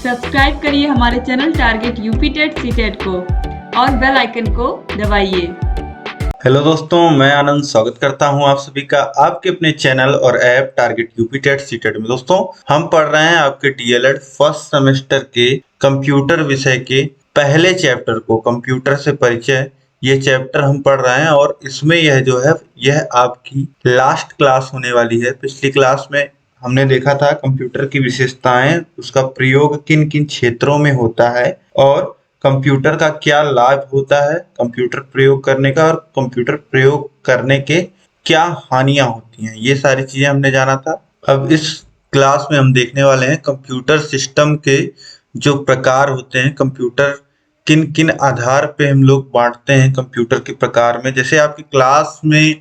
Subscribe करिए हमारे channel target UP TET CTET को और बेल आइकन को दबाइए। हेलो दोस्तों, मैं आनंद स्वागत करता हूं आप सभी का आपके अपने चैनल और app target UP TET CTET में। दोस्तों, हम पढ़ रहे हैं आपके डीएलएड फर्स्ट सेमेस्टर के कंप्यूटर विषय के पहले चैप्टर को, कंप्यूटर से परिचय। ये चैप्टर हम पढ़ रहे हैं और इसमें यह आपकी लास्ट क्लास होने वाली है। पिछली क्लास में हमने देखा था कंप्यूटर की विशेषताएं, उसका प्रयोग किन किन क्षेत्रों में होता है और कंप्यूटर का क्या लाभ होता है कंप्यूटर प्रयोग करने का, और कंप्यूटर प्रयोग करने के क्या हानियां होती हैं। ये सारी चीजें हमने जाना था। अब इस क्लास में हम देखने वाले हैं कंप्यूटर सिस्टम के जो प्रकार होते हैं, कंप्यूटर किन किन आधार पे हम लोग बांटते हैं कंप्यूटर के प्रकार में। जैसे आपकी क्लास में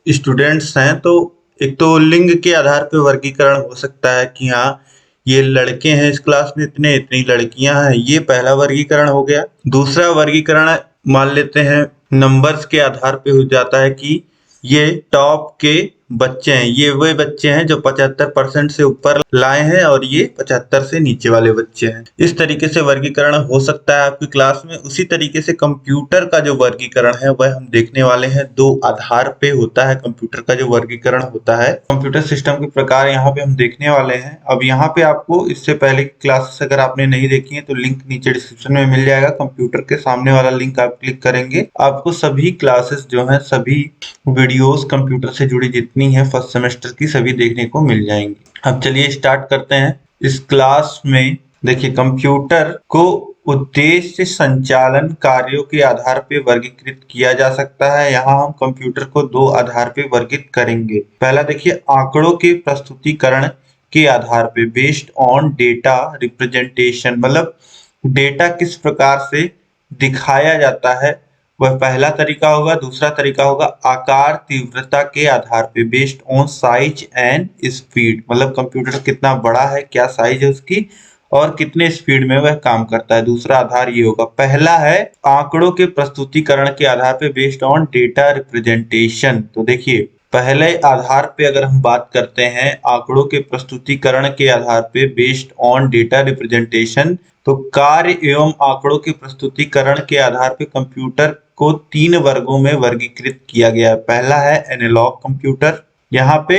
स्टूडेंट्स हैं तो एक तो लिंग के आधार पे वर्गीकरण हो सकता है कि हाँ, ये लड़के हैं इस क्लास में इतने, इतनी लड़कियां हैं। ये पहला वर्गीकरण हो गया। दूसरा वर्गीकरण मान लेते हैं नंबर्स के आधार पे हो जाता है कि ये टॉप के बच्चे हैं, ये वे बच्चे हैं जो 75% से ऊपर लाए हैं और ये 75 से नीचे वाले बच्चे हैं। इस तरीके से वर्गीकरण हो सकता है आपकी क्लास में। उसी तरीके से कंप्यूटर का जो वर्गीकरण है वह हम देखने वाले हैं। दो आधार पे होता है कंप्यूटर का जो वर्गीकरण होता है। कंप्यूटर सिस्टम के प्रकार यहाँ पे हम देखने वाले हैं। अब यहाँ पे आपको इससे पहले क्लासेस अगर आपने नहीं देखी है तो लिंक नीचे डिस्क्रिप्शन में मिल जाएगा। कंप्यूटर के सामने वाला लिंक आप क्लिक करेंगे, आपको सभी क्लासेस जो है, सभी वीडियोस कंप्यूटर से जुड़ी जितनी है फर्स्ट सेमेस्टर की, सभी देखने को मिल जाएंगी। अब चलिए स्टार्ट करते हैं। इस क्लास में देखिए, कंप्यूटर को उद्देश्य संचालन कार्यों के आधार पे वर्गीकृत किया जा सकता है। यहाँ हम कंप्यूटर को दो आधार पे वर्गीकृत करेंगे। पहला देखिए, आंकड़ों के प्रस्तुतिकरण के आधार पे, बेस्ड ऑन डेटा रिप्रेजेंटेशन, मतलब डेटा किस प्रकार से दिखाया जाता है वह पहला तरीका होगा। दूसरा तरीका होगा आकार तीव्रता के आधार पे, based on size and speed, मतलब कंप्यूटर कितना बड़ा है, क्या साइज है उसकी और कितने स्पीड में वह काम करता है। दूसरा आधार ये होगा। पहला है आंकड़ों के प्रस्तुतिकरण के आधार पे, बेस्ड ऑन डेटा रिप्रेजेंटेशन। तो देखिए, पहले आधार पे अगर हम बात करते हैं आंकड़ों के प्रस्तुतिकरण के आधार पे, बेस्ड ऑन डेटा रिप्रेजेंटेशन, तो कार्य एवं आंकड़ों के प्रस्तुतिकरण के आधार पे कंप्यूटर को तीन वर्गों में वर्गीकृत किया गया है। पहला है एनालॉग कंप्यूटर। यहाँ पे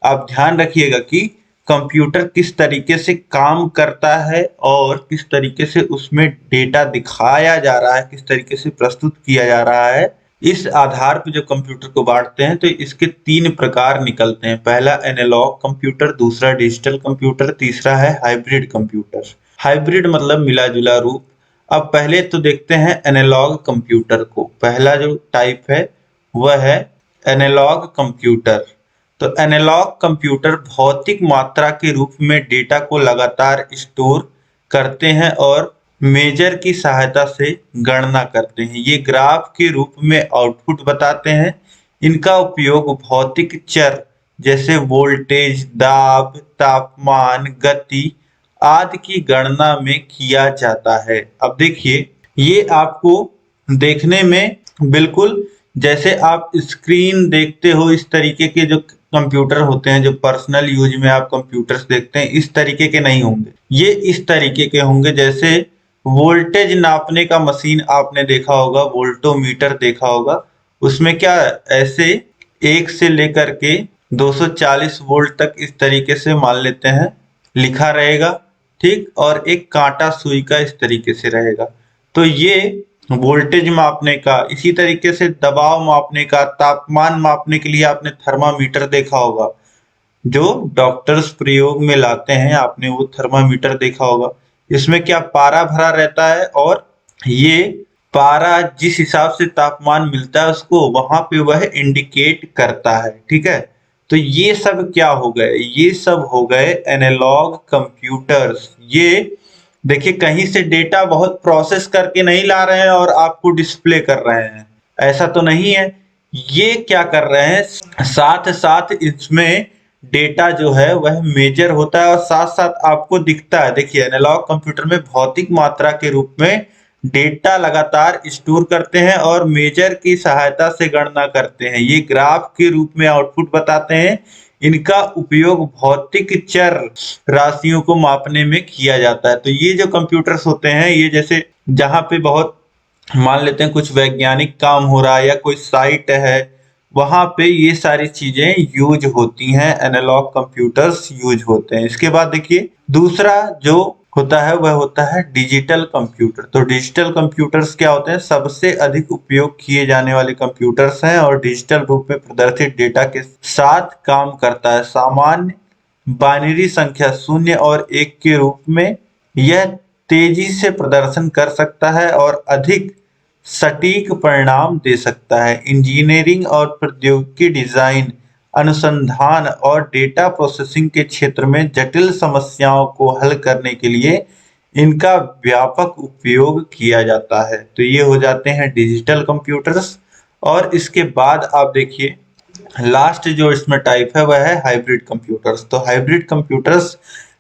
आप ध्यान रखिएगा कि कंप्यूटर किस तरीके से काम करता है और किस तरीके से उसमें डेटा दिखाया जा रहा है, किस तरीके से प्रस्तुत किया जा रहा है। इस आधार पे जो कंप्यूटर को बांटते हैं तो इसके तीन प्रकार निकलते हैं। पहला एनालॉग कंप्यूटर, दूसरा डिजिटल कंप्यूटर, तीसरा है हाइब्रिड कंप्यूटर। हाइब्रिड मतलब मिला जुला रूप। अब पहले तो देखते हैं एनालॉग कंप्यूटर को। पहला जो टाइप है वह है एनालॉग कंप्यूटर। तो एनालॉग कंप्यूटर भौतिक मात्रा के रूप में डेटा को लगातार स्टोर करते हैं और मेजर की सहायता से गणना करते हैं। ये ग्राफ के रूप में आउटपुट बताते हैं। इनका उपयोग भौतिक चर जैसे वोल्टेज, दाब, तापमान, गति आदि की गणना में किया जाता है। अब देखिए, ये आपको देखने में बिल्कुल जैसे आप स्क्रीन देखते हो इस तरीके के जो कंप्यूटर होते हैं, जो पर्सनल यूज में आप कंप्यूटर्स देखते हैं, इस तरीके के नहीं होंगे। ये इस तरीके के होंगे जैसे वोल्टेज नापने का मशीन आपने देखा होगा, वोल्टोमीटर देखा होगा। उसमें क्या ऐसे 1 से लेकर के 240 वोल्ट तक इस तरीके से मान लेते हैं लिखा रहेगा, ठीक, और एक कांटा सुई का इस तरीके से रहेगा। तो ये वोल्टेज मापने का। इसी तरीके से दबाव मापने का, तापमान मापने के लिए आपने थर्मामीटर देखा होगा, जो डॉक्टर्स प्रयोग में लाते हैं, आपने वो थर्मामीटर देखा होगा। इसमें क्या पारा भरा रहता है और ये पारा जिस हिसाब से तापमान मिलता है उसको वहां पे वह इंडिकेट करता है, ठीक है। तो ये सब क्या हो गए, ये सब हो गए एनालॉग कंप्यूटर्स। ये देखिए, कहीं से डेटा बहुत प्रोसेस करके नहीं ला रहे हैं और आपको डिस्प्ले कर रहे हैं, ऐसा तो नहीं है। ये क्या कर रहे हैं, साथ साथ इसमें डेटा जो है वह मेजर होता है और साथ साथ आपको दिखता है। देखिए, एनालॉग कंप्यूटर में भौतिक मात्रा के रूप में डेटा लगातार स्टोर करते हैं और मेजर की सहायता से गणना करते हैं। ये ग्राफ के रूप में आउटपुट बताते हैं। इनका उपयोग भौतिक चर राशियों को मापने में किया जाता है। तो ये जो कंप्यूटर्स होते हैं, ये जैसे जहाँ पे बहुत मान लेते हैं कुछ वैज्ञानिक काम हो रहा है या कोई साइट है, वहां पे ये सारी चीजें यूज होती हैं, एनालॉग कंप्यूटर्स यूज होते हैं। इसके बाद देखिए दूसरा जो होता है वह होता है डिजिटल कंप्यूटर। तो डिजिटल कंप्यूटर्स क्या होते हैं? सबसे अधिक उपयोग किए जाने वाले कंप्यूटर्स हैं और डिजिटल रूप में प्रदर्शित डेटा के साथ काम करता है। सामान्य बाइनरी संख्या 0 और 1 के रूप में यह तेजी से प्रदर्शन कर सकता है और अधिक सटीक परिणाम दे सकता है। इंजीनियरिंग और प्रौद्योगिकी, डिजाइन, अनुसंधान और डेटा प्रोसेसिंग के क्षेत्र में जटिल समस्याओं को हल करने के लिए इनका व्यापक उपयोग किया जाता है। तो ये हो जाते हैं डिजिटल कंप्यूटर्स। और इसके बाद आप देखिए लास्ट जो इसमें टाइप है वह है हाइब्रिड कंप्यूटर्स। तो हाइब्रिड कंप्यूटर्स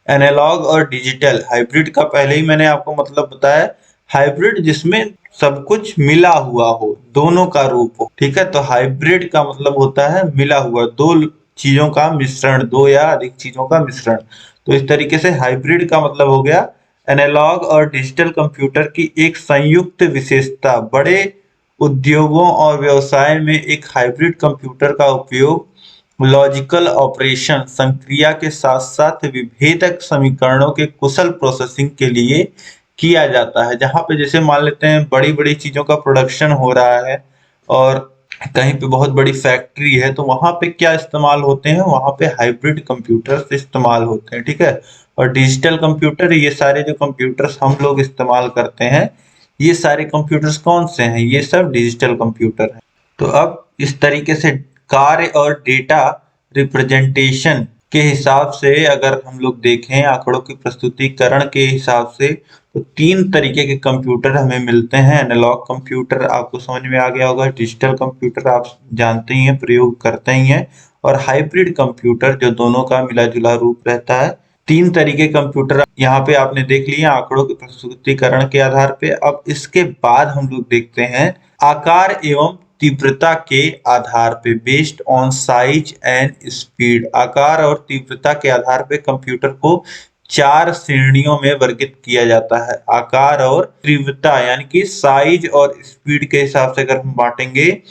एनालॉग और डिजिटल, हाइब्रिड का पहले ही मैंने आपको मतलब बताया, हाइब्रिड जिसमें सब कुछ मिला हुआ हो, दोनों का रूप हो, ठीक है। तो हाइब्रिड का मतलब होता है मिला हुआ, दो चीजों का मिश्रण, दो या अधिक चीजों का मिश्रण। तो इस तरीके से हाइब्रिड का मतलब हो गया एनालॉग और डिजिटल कंप्यूटर की एक संयुक्त विशेषता। बड़े उद्योगों और व्यवसाय में एक हाइब्रिड कंप्यूटर का उपयोग लॉजिकल ऑपरेशन, संक्रिया के साथ साथ विभेदक समीकरणों के कुशल प्रोसेसिंग के लिए किया जाता है। जहां पे जैसे मान लेते हैं बड़ी बड़ी चीजों का प्रोडक्शन हो रहा है और कहीं पे बहुत बड़ी फैक्ट्री है, तो वहां पे क्या इस्तेमाल होते हैं? वहां पे हाइब्रिड कंप्यूटर्स इस्तेमाल होते हैं, ठीक है। और डिजिटल कंप्यूटर, ये सारे जो कंप्यूटर्स हम लोग इस्तेमाल करते हैं, ये सारे कंप्यूटर्स कौन से हैं? ये सब डिजिटल कंप्यूटर हैं। तो अब इस तरीके से कार्य और डेटा रिप्रेजेंटेशन के हिसाब से अगर हम लोग देखें, आंकड़ों की प्रस्तुतिकरण के हिसाब से, तो 3 तरीके के कंप्यूटर हमें मिलते हैं। एनालॉग कंप्यूटर आपको समझ में आ गया होगा, डिजिटल कंप्यूटर आप जानते ही हैं, प्रयोग करते ही हैं, और हाइब्रिड कंप्यूटर जो दोनों का मिला जुला रूप रहता है। 3 तरीके कंप्यूटर यहाँ पे आपने देख लिए आंकड़ों के प्रस्तुतिकरण के आधार पे। अब इसके बाद हम लोग देखते हैं आकार एवं तीव्रता के आधार पे, based on size and speed. आकार और तीव्रता के आधार पे कंप्यूटर को 4 श्रेणियों में वर्गित किया जाता है। आकार और तीव्रता यानी कि साइज और स्पीड के हिसाब से अगर हम बांटेंगे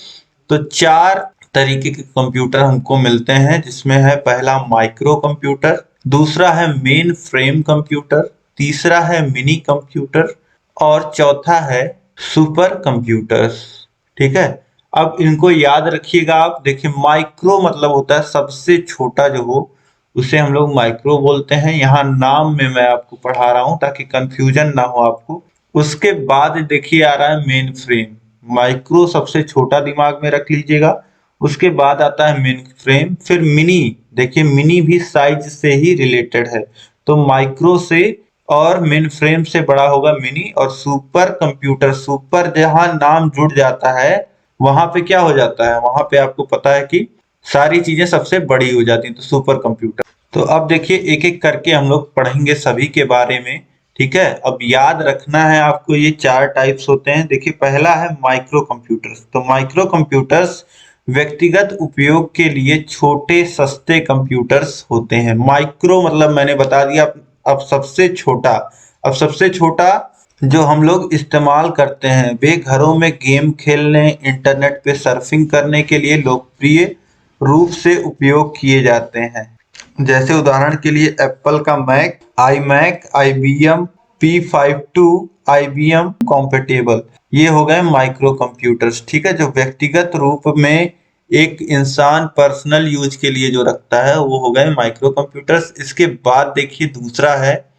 तो 4 तरीके के कंप्यूटर हमको मिलते हैं, जिसमें है पहला माइक्रो कंप्यूटर, दूसरा है मेन फ्रेम कंप्यूटर, तीसरा है मिनी कंप्यूटर और चौथा है सुपर कंप्यूटर्स, ठीक है। अब इनको याद रखिएगा आप। देखिए माइक्रो मतलब होता है सबसे छोटा जो हो, उसे हम लोग माइक्रो बोलते हैं। यहाँ नाम में मैं आपको पढ़ा रहा हूँ ताकि कंफ्यूजन ना हो आपको। उसके बाद देखिए आ रहा है मेन फ्रेम। माइक्रो सबसे छोटा दिमाग में रख लीजिएगा, उसके बाद आता है मेन फ्रेम, फिर मिनी। देखिए मिनी भी साइज से ही रिलेटेड है, तो माइक्रो से और मेन फ्रेम से बड़ा होगा मिनी। और सुपर कंप्यूटर, सुपर जहां नाम जुड़ जाता है वहां पे क्या हो जाता है? वहां पे आपको पता है कि सारी चीजें सबसे बड़ी हो जाती हैं, तो सुपर कंप्यूटर। तो अब देखिए एक एक करके हम लोग पढ़ेंगे सभी के बारे में, ठीक है। अब याद रखना है आपको, ये 4 टाइप्स होते हैं। देखिए पहला है माइक्रो कंप्यूटर्स। तो माइक्रो कंप्यूटर्स व्यक्तिगत उपयोग के लिए छोटे सस्ते कंप्यूटर्स होते हैं। माइक्रो मतलब मैंने बता दिया। अब सबसे छोटा, अब सबसे छोटा जो हम लोग इस्तेमाल करते हैं वे घरों में गेम खेलने, इंटरनेट पे सर्फिंग करने के लिए लोकप्रिय रूप से उपयोग किए जाते हैं। जैसे उदाहरण के लिए एप्पल का Mac, iMac, IBM P52, IBM compatible, ये हो गए माइक्रो कंप्यूटर्स, ठीक है। जो व्यक्तिगत रूप में एक इंसान पर्सनल यूज के लिए जो रखता है वो हो गए माइक्रो कंप्यूटर्स। इसके बाद देखिए दूसरा है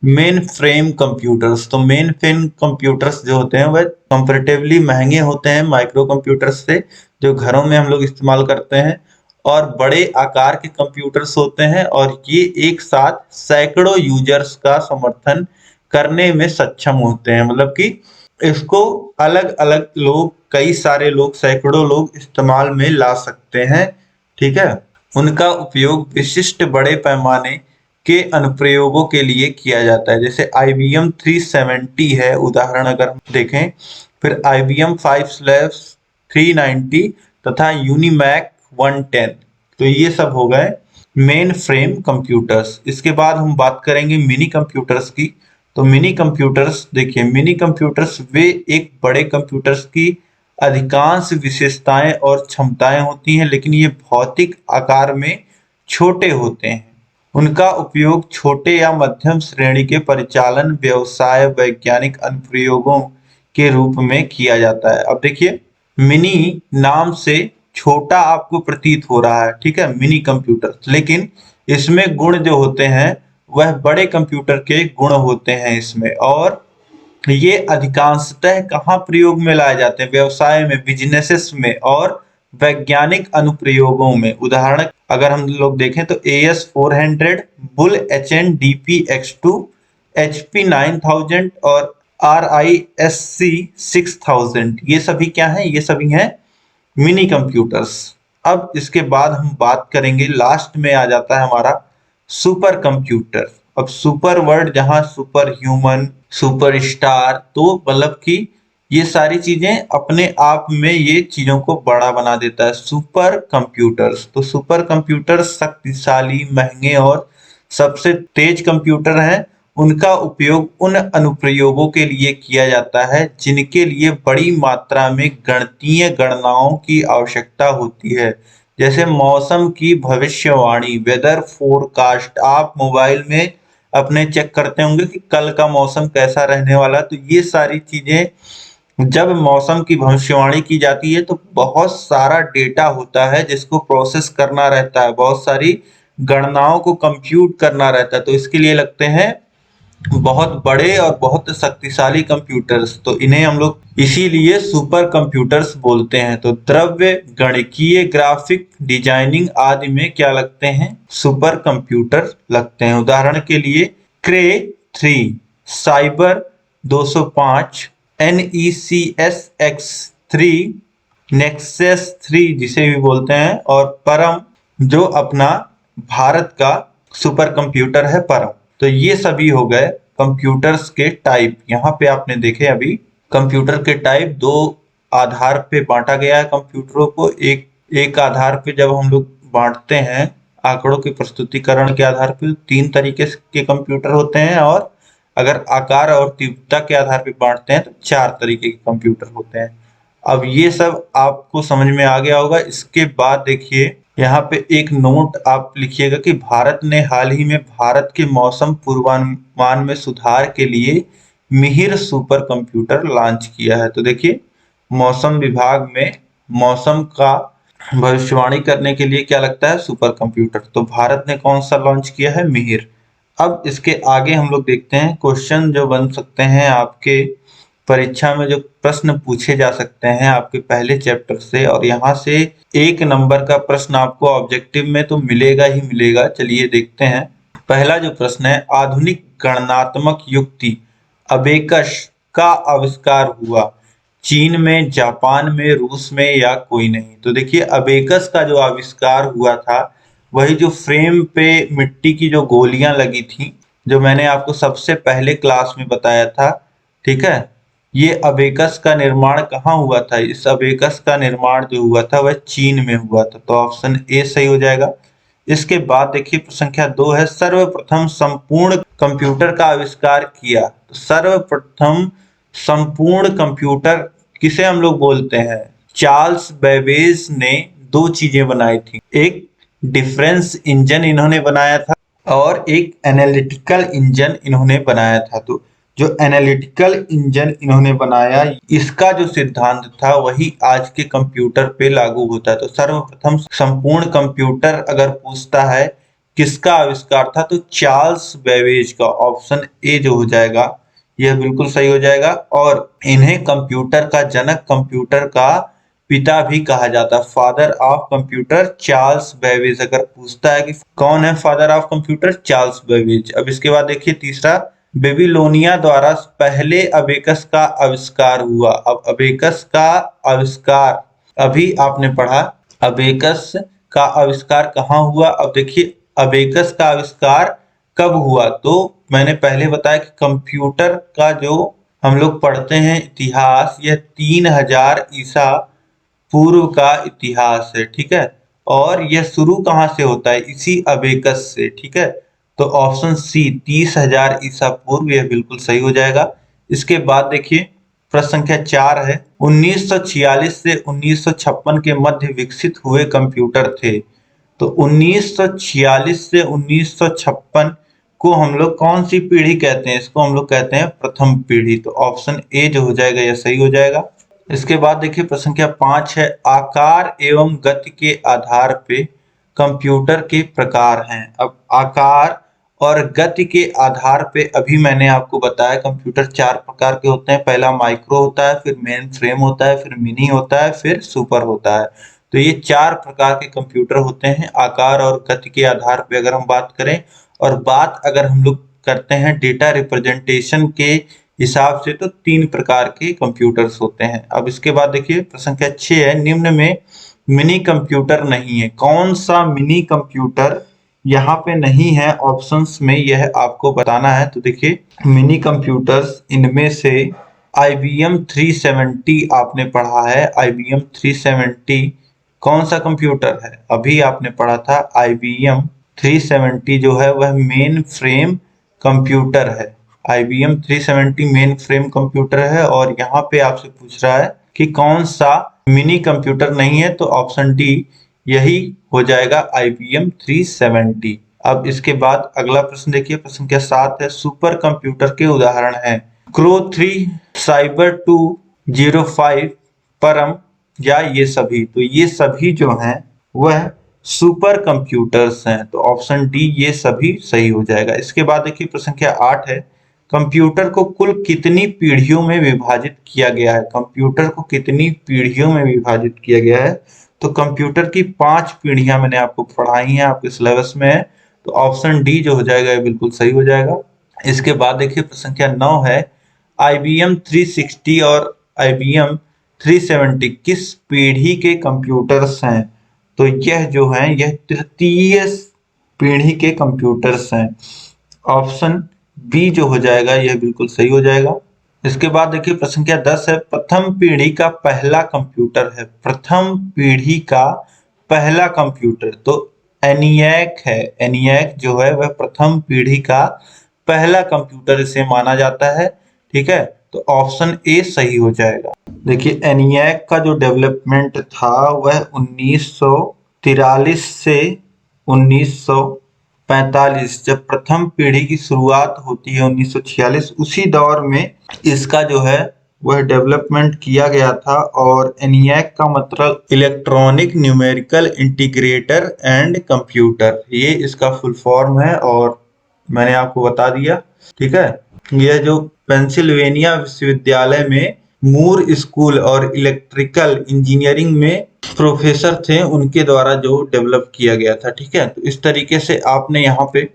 मेन फ्रेम कंप्यूटर्स। तो मेन फ्रेम कंप्यूटर्स जो होते हैं वह कंपैरेटिवली महंगे होते हैं माइक्रो कंप्यूटर्स से, जो घरों में हम लोग इस्तेमाल करते हैं, और बड़े आकार के कंप्यूटर्स होते हैं, और ये एक साथ सैकड़ों यूजर्स का समर्थन करने में सक्षम होते हैं। मतलब कि इसको अलग अलग लोग, कई सारे लोग, सैकड़ों लोग इस्तेमाल में ला सकते हैं, ठीक है। उनका उपयोग विशिष्ट बड़े पैमाने के अनुप्रयोगों के लिए किया जाता है। जैसे IBM 370 है उदाहरण अगर हम देखें, फिर IBM 5/390 तथा यूनिमैक 110। तो ये सब हो गए मेन फ्रेम कंप्यूटर्स। इसके बाद हम बात करेंगे मिनी कंप्यूटर्स की। तो मिनी कंप्यूटर्स देखिए, मिनी कंप्यूटर्स वे एक बड़े कंप्यूटर्स की अधिकांश विशेषताएं और क्षमताएं होती हैं, लेकिन ये भौतिक आकार में छोटे होते हैं। उनका उपयोग छोटे या मध्यम श्रेणी के परिचालन, व्यवसाय, वैज्ञानिक अनुप्रयोगों के रूप में किया जाता है। अब देखिए, मिनी नाम से छोटा आपको प्रतीत हो रहा है, ठीक है, मिनी कंप्यूटर, लेकिन इसमें गुण जो होते हैं वह बड़े कंप्यूटर के गुण होते हैं इसमें। और ये अधिकांशतः कहाँ प्रयोग में लाए जाते हैं? व्यवसाय में, बिजनेसेस में और वैज्ञानिक अनुप्रयोगों में। उदाहरण अगर हम लोग देखें तो AS400, बुल HNDP-X2, HP 9000 और RISC 6000, ये सभी क्या हैं? ये सभी हैं मिनी कंप्यूटर्स। अब इसके बाद हम बात करेंगे, लास्ट में आ जाता है हमारा सुपर कंप्यूटर। अब सुपर वर्ड जहां सुपर ह्यूमन, सुपर स्टार, तो मतलब कि ये सारी चीजें अपने आप में ये चीजों को बड़ा बना देता है। सुपर कंप्यूटर्स, तो सुपर कंप्यूटर शक्तिशाली, महंगे और सबसे तेज कंप्यूटर हैं। उनका उपयोग उन अनुप्रयोगों के लिए किया जाता है जिनके लिए बड़ी मात्रा में गणितीय गणनाओं की आवश्यकता होती है, जैसे मौसम की भविष्यवाणी, वेदर फोरकास्ट। आप मोबाइल में अपने चेक करते होंगे कि कल का मौसम कैसा रहने वाला, तो ये सारी चीजें जब मौसम की भविष्यवाणी की जाती है तो बहुत सारा डेटा होता है जिसको प्रोसेस करना रहता है, बहुत सारी गणनाओं को कंप्यूट करना रहता है, तो इसके लिए लगते हैं बहुत बड़े और बहुत शक्तिशाली कंप्यूटर्स। तो इन्हें हम लोग इसीलिए सुपर कंप्यूटर्स बोलते हैं। तो द्रव्य, गणिकीय, ग्राफिक डिजाइनिंग आदि में क्या लगते हैं? सुपर कंप्यूटर लगते हैं। उदाहरण के लिए क्रे 3, साइबर 205, NECSX3, नेक्सस 3 जिसे भी बोलते हैं, और परम जो अपना भारत का सुपर कंप्यूटर है, परम। तो ये सभी हो गए कंप्यूटर्स के टाइप। यहाँ पे आपने देखे अभी कंप्यूटर के टाइप दो आधार पे बांटा गया है कंप्यूटरों को। एक आधार पे जब हम लोग बांटते हैं आंकड़ों के प्रस्तुतिकरण के आधार पे, 3 तरीके के कंप्यूटर होते हैं, और अगर आकार और तीव्रता के आधार पे बांटते हैं तो 4 तरीके के कंप्यूटर होते हैं। अब ये सब आपको समझ में आ गया होगा। इसके बाद देखिए यहाँ पे एक नोट आप लिखिएगा कि भारत ने हाल ही में भारत के मौसम पूर्वानुमान में सुधार के लिए मिहिर सुपर कंप्यूटर लॉन्च किया है। तो देखिए, मौसम विभाग में मौसम का भविष्यवाणी करने के लिए क्या लगता है? Super computer. तो भारत ने कौन सा लॉन्च किया है? मिहिर। अब इसके आगे हम लोग देखते हैं क्वेश्चन जो बन सकते हैं आपके परीक्षा में, जो प्रश्न पूछे जा सकते हैं आपके पहले चैप्टर से, और यहाँ से 1 नंबर का प्रश्न आपको ऑब्जेक्टिव में तो मिलेगा ही मिलेगा। चलिए देखते हैं। पहला जो प्रश्न है, आधुनिक गणनात्मक युक्ति अबेकस का आविष्कार हुआ चीन में, जापान में, रूस में या कोई नहीं? तो देखिए, अबेकस का जो आविष्कार हुआ था वही जो फ्रेम पे मिट्टी की जो गोलियां लगी थी, जो मैंने आपको सबसे पहले क्लास में बताया था, ठीक है, ये अबेकस का निर्माण कहाँ हुआ था? इस अबेकस का निर्माण जो हुआ था वह चीन में हुआ था। तो ऑप्शन ए सही हो जाएगा। इसके बाद देखिए संख्या 2 है, सर्वप्रथम संपूर्ण कंप्यूटर का आविष्कार किया। तो सर्वप्रथम संपूर्ण कंप्यूटर किसे हम लोग बोलते हैं? चार्ल्स बेबेज ने 2 चीजें बनाई थी, एक डिफरेंस इंजन इन्होंने बनाया था और एक एनालिटिकल इंजन इन्होंने बनाया था। तो जो एनालिटिकल इंजन इन्होंने बनाया, इसका जो सिद्धांत था वही आज के कंप्यूटर पे लागू होता है। तो सर्वप्रथम संपूर्ण कंप्यूटर अगर पूछता है किसका आविष्कार था, तो चार्ल्स बेबेज का। ऑप्शन ए जो हो जाएगा यह बिल्कुल सही हो जाएगा। और इन्हें कंप्यूटर का जनक, कंप्यूटर का पिता भी कहा जाता है, father of computer Charles Babbage. अगर पूछता है कि कौन है father of computer, Charles Babbage. अब इसके बाद देखिए तीसरा, बेबीलोनिया द्वारा पहले अबेकस का आविष्कार हुआ। अब अबेकस का आविष्कार अभी आपने पढ़ा, अबेकस का आविष्कार कहाँ हुआ? अब देखिए, अबेकस का आविष्कार कब हुआ? तो मैंने पहले बताया कि कंप्यूटर का जो हम लोग पढ़ते हैं इतिहास, यह 3000 ईसा पूर्व का इतिहास है, ठीक है। और यह शुरू कहाँ से होता है, इसी अबेकस से। ठीक है, तो ऑप्शन सी 30,000 ईसा पूर्व यह बिल्कुल सही हो जाएगा। इसके बाद देखिए प्रश्न संख्या 4 है, 1946 से 1956 के मध्य विकसित हुए कंप्यूटर थे। तो 1946 से 1956 को हम लोग कौन सी पीढ़ी कहते हैं, इसको हम लोग कहते हैं प्रथम पीढ़ी। तो ऑप्शन ए जो हो जाएगा यह सही हो जाएगा। इसके बाद देखिए प्रश्न संख्या 5 है, आकार एवं गति के आधार पे कंप्यूटर के प्रकार हैं। अब आकार और गति के आधार पे अभी मैंने आपको बताया कंप्यूटर 4 प्रकार के होते हैं। पहला माइक्रो होता है, फिर मेन फ्रेम होता है, फिर मिनी होता है, फिर सुपर होता है। तो ये 4 प्रकार के कंप्यूटर होते हैं आकार और गति के आधार पे अगर हम बात करें। और बात अगर हम लोग करते हैं डेटा रिप्रेजेंटेशन के हिसाब से तो 3 प्रकार के कंप्यूटर्स होते हैं। अब इसके बाद देखिए प्रश्न संख्या 6 है, निम्न में मिनी कंप्यूटर नहीं है। कौन सा मिनी कंप्यूटर यहाँ पे नहीं है ऑप्शंस में, यह आपको बताना है। तो देखिए मिनी कंप्यूटर्स इनमें से IBM 370 आपने पढ़ा है। IBM 370 कौन सा कंप्यूटर है, अभी आपने पढ़ा था IBM 370 जो है वह मेन फ्रेम कंप्यूटर है। IBM 370 मेन फ्रेम कंप्यूटर है। और यहाँ पे आपसे पूछ रहा है कि कौन सा मिनी कंप्यूटर नहीं है, तो ऑप्शन डी यही हो जाएगा IBM 370। अब इसके बाद अगला प्रश्न देखिए प्रश्न संख्या 7 है, सुपर कंप्यूटर के उदाहरण हैं क्रो 3, साइबर 205, परम या ये सभी। तो ये सभी जो हैं वह सुपर कंप्यूटर्स हैं। तो ऑप्शन डी ये सभी सही हो जाएगा। इसके बाद देखिए प्रश्न संख्या 8 है, कंप्यूटर को कुल कितनी पीढ़ियों में विभाजित किया गया है। कंप्यूटर को कितनी पीढ़ियों में विभाजित किया गया है, तो कंप्यूटर की 5 पीढ़ियां मैंने आपको पढ़ाई हैं, आपके सिलेबस में है। तो ऑप्शन डी जो हो जाएगा ये बिल्कुल सही हो जाएगा। इसके बाद देखिए प्रश्न संख्या 9 है, IBM 360 और IBM 370 किस पीढ़ी के कंप्यूटर्स हैं। तो यह जो हैं यह तृतीय पीढ़ी के कंप्यूटर्स हैं। ऑप्शन बी जो हो जाएगा यह बिल्कुल सही हो जाएगा। इसके बाद देखिए प्रश्न संख्या 10 है, प्रथम पीढ़ी का पहला कंप्यूटर है। प्रथम पीढ़ी का पहला कंप्यूटर तो ENIAC है। ENIAC जो है वह प्रथम पीढ़ी का पहला कंप्यूटर इसे माना जाता है। ठीक है, तो ऑप्शन ए सही हो जाएगा। देखिए ENIAC का जो डेवलपमेंट था वह 1943 से 1945, जब प्रथम पीढ़ी की शुरुआत होती है 1946, उसी दौर में इसका जो है वह डेवलपमेंट किया गया था। और ENIAC का मतलब electronic numerical integrator and computer, ये इसका फुल फॉर्म है और मैंने आपको बता दिया। ठीक है, यह जो पेंसिल्वेनिया विश्वविद्यालय में मूर स्कूल और इलेक्ट्रिकल इंजीनियरिंग में प्रोफेसर थे उनके द्वारा जो डेवलप किया गया था। ठीक है, तो इस तरीके से आपने यहाँ पे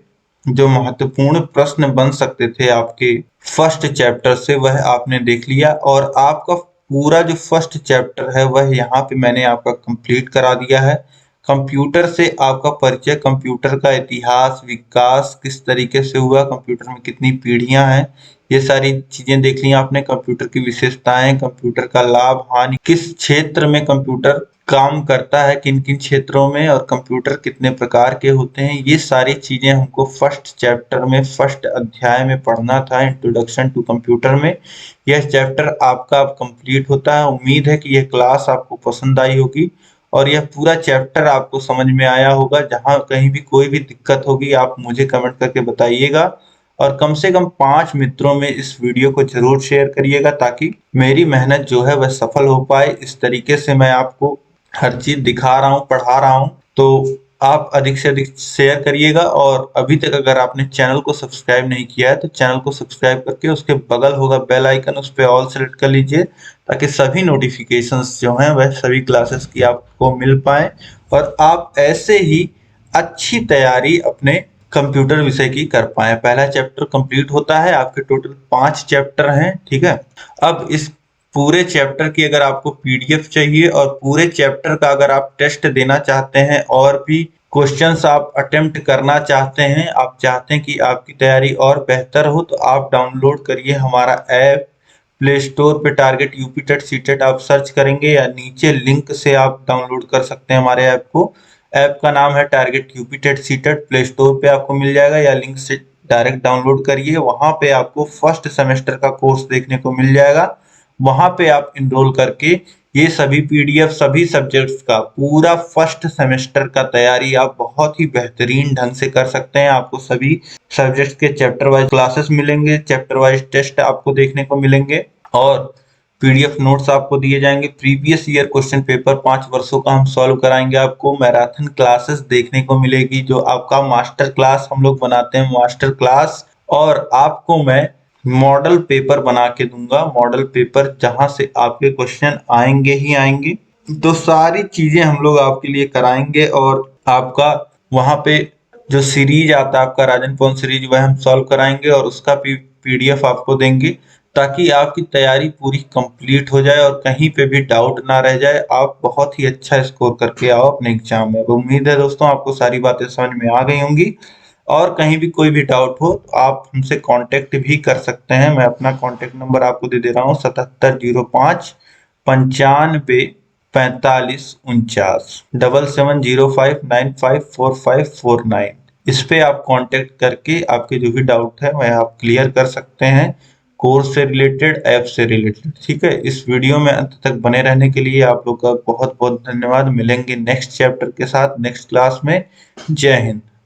जो महत्वपूर्ण प्रश्न बन सकते थे आपके फर्स्ट चैप्टर से वह आपने देख लिया। और आपका पूरा जो फर्स्ट चैप्टर है वह यहाँ पे मैंने आपका कंप्लीट करा दिया है। कंप्यूटर से आपका परिचय, कंप्यूटर का इतिहास, विकास किस तरीके से हुआ, कंप्यूटर में कितनी पीढ़ियां हैं, ये सारी चीजें देख ली आपने। कंप्यूटर की विशेषताएं, कंप्यूटर का लाभ हानि, किस क्षेत्र में कंप्यूटर काम करता है, किन किन क्षेत्रों में, और कंप्यूटर कितने प्रकार के होते हैं, ये सारी चीजें हमको फर्स्ट चैप्टर में फर्स्ट अध्याय में पढ़ना था, इंट्रोडक्शन टू कंप्यूटर में। यह चैप्टर आपका अब कंप्लीट होता है। उम्मीद है कि यह क्लास आपको पसंद आई होगी और यह पूरा चैप्टर आपको समझ में आया होगा। जहां कहीं भी कोई भी दिक्कत होगी आप मुझे कमेंट करके बताइएगा और कम से कम 5 मित्रों में इस वीडियो को जरूर शेयर करिएगा ताकि मेरी मेहनत जो है वह सफल हो पाए। इस तरीके से मैं आपको हर चीज दिखा रहा हूँ, पढ़ा रहा हूँ, तो आप अधिक से अधिक शेयर करिएगा। और अभी तक अगर आपने चैनल को सब्सक्राइब नहीं किया है तो चैनल को सब्सक्राइब करके उसके बगल होगा बेल आइकन, उस पर ऑल सेलेक्ट कर लीजिए ताकि सभी नोटिफिकेशंस जो हैं वह सभी क्लासेस की आपको मिल पाए और आप ऐसे ही अच्छी तैयारी अपने कंप्यूटर विषय की कर पाए। पहला चैप्टर कंप्लीट होता है, आपके टोटल 5 चैप्टर हैं। ठीक है, अब इस पूरे चैप्टर की अगर आपको PDF चाहिए और पूरे चैप्टर का अगर आप टेस्ट देना चाहते हैं और भी क्वेश्चंस आप अटेम्प्ट करना चाहते हैं, आप चाहते हैं कि आपकी तैयारी और बेहतर हो, तो आप डाउनलोड करिए हमारा ऐप प्ले स्टोर पे। टारगेट यूपी टेट सीटेट आप सर्च करेंगे या नीचे लिंक से आप डाउनलोड कर सकते हैं हमारे ऐप को। ऐप का नाम है target UP TET CTET. Play store पे आपको मिल जाएगा या लिंक से डायरेक्ट डाउनलोड करिए। वहां पे आपको फर्स्ट सेमेस्टर का कोर्स देखने को मिल जाएगा। वहां पे आप इनरोल करके ये सभी पीडीएफ सभी सब्जेक्ट्स का पूरा फर्स्ट सेमेस्टर का तैयारी आप बहुत ही बेहतरीन ढंग से कर सकते हैं। आपको सभी सब्जेक्ट्स के चैप्टर वाइज क्लासेस मिलेंगे, चैप्टर वाइज टेस्ट आपको देखने को मिलेंगे और पीडीएफ नोट्स आपको दिए जाएंगे। प्रीवियस ईयर क्वेश्चन पेपर 5 वर्षों का हम सॉल्व कराएंगे। आपको मैराथन क्लासेस देखने को मिलेगी, जो आपका मास्टर क्लास हम लोग बनाते हैं, मास्टर क्लास। और आपको मैं मॉडल पेपर बना के दूंगा, मॉडल पेपर जहां से आपके क्वेश्चन आएंगे ही आएंगे। तो सारी चीजें हम लोग आपके लिए कराएंगे और आपका वहां पे जो सीरीज आता है आपका राजन पवन सीरीज, वह हम सॉल्व कराएंगे और उसका पीडीएफ आपको देंगे ताकि आपकी तैयारी पूरी कंप्लीट हो जाए और कहीं पे भी डाउट ना रह जाए। आप बहुत ही अच्छा स्कोर करके आओ अपने एग्जाम में। उम्मीद है दोस्तों आपको सारी बातें समझ में आ गई होंगी और कहीं भी कोई भी डाउट हो तो आप हमसे कांटेक्ट भी कर सकते हैं। मैं अपना कांटेक्ट नंबर आपको दे रहा हूँ 7705 954549 7705954549। इस पे आप कांटेक्ट करके आपके जो भी डाउट है वह आप क्लियर कर सकते हैं, कोर्स से रिलेटेड, ऐप से रिलेटेड। ठीक है, इस वीडियो में अंत तक बने रहने के लिए आप लोग का बहुत बहुत धन्यवाद। मिलेंगे नेक्स्ट चैप्टर के साथ नेक्स्ट क्लास में। जय हिंद।